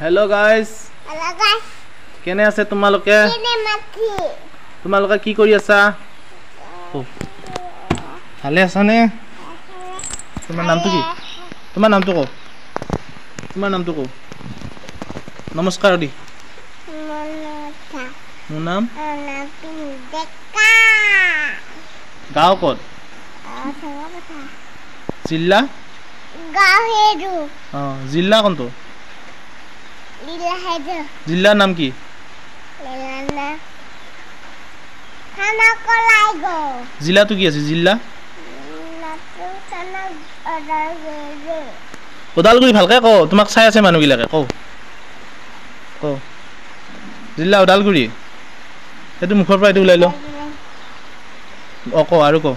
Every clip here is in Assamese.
Hello guys. Hello guys. কেনে আছে তোমালোকে? তোমালোকে কি কৰি আছা? ভালে আছা নে? তোমাৰ নামটো কি? তোমাৰ নামটো কও। তোমাৰ নামটো কও। নমস্কাৰ দি। মোৰ নাম পিণ্ডেকা। গাঁও ক'ত? জিলা? গাঁও হেৰু। জিলা কোনটো? জিলা হেৰু। জিলাৰ নাম কি? জিলাটো কি আছে জিলা? ওদালগুৰি ভালকে কও, তোমাক চাই আছে মানুহবিলাকে কও। কও। জিলা ওদালগুৰি। সেইটো মুখৰ পৰা এইটো ওলাই ল। কও আৰু কও।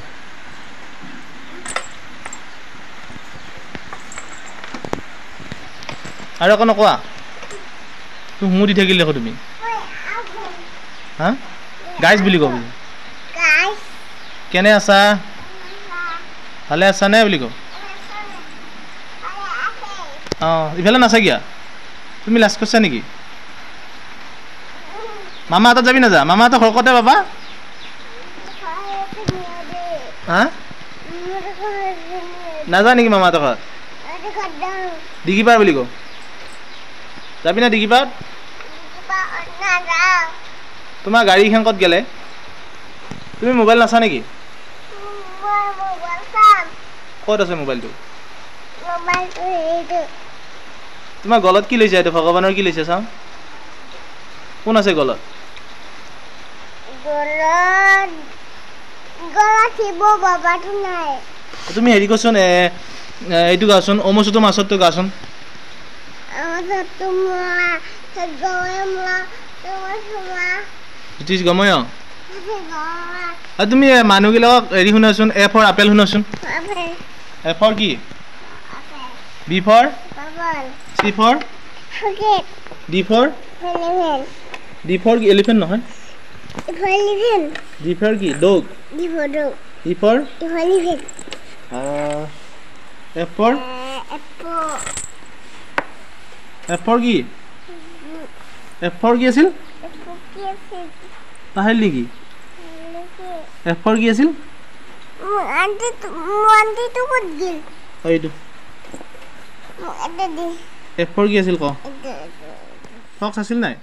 আৰু একো নকোৱা? তুমি হুমু দি থাকিলে দেখো তুমি। হা? গাইজ বুলি কবি। কেনে আছা? ভালে আছা নে বুলি কও। ইফালে নাচা কিয়া? তুমি লাজ কৰিছা নেকি? মামা হাতত যাবি নাযা? মামা হাতত ঘৰ কতে পাবা? হা? নাযা নেকি মামা হাতৰ ঘৰত? দিগিপাৰ বুলি কও। যাবি না দিগিপাৰ? তোমাৰ গাড়ীখন ক'ত গেলে? তুমি মোবাইল নাচা নেকি? ক'ত আছে মোবাইলটো? তোমাৰ গলত কি লৈছা এইটো ভগৱানৰ কি লৈছা চাওঁ? কোন আছে গলত? তুমি হেৰি কৰচোন এইটো গাচোন অমচুতো মাছতো গাচোন। গময় তুমি মানুহবিলাকক হেৰি শুনাচোন এ ফৰ আপেল শুনাচোন। এ ফৰ কি? B for? C for? D for? D for কি এলিফেণ্ট নহয়? ডি ফৰ কি dog? E for? F for? F for কি? এফ ফৰ কি আছিল? পাহৰিল নেকি? এফ ফৰ কি আছিল? এইটো এফ ফৰ কি আছিল ক? ফক্স আছিল নাই?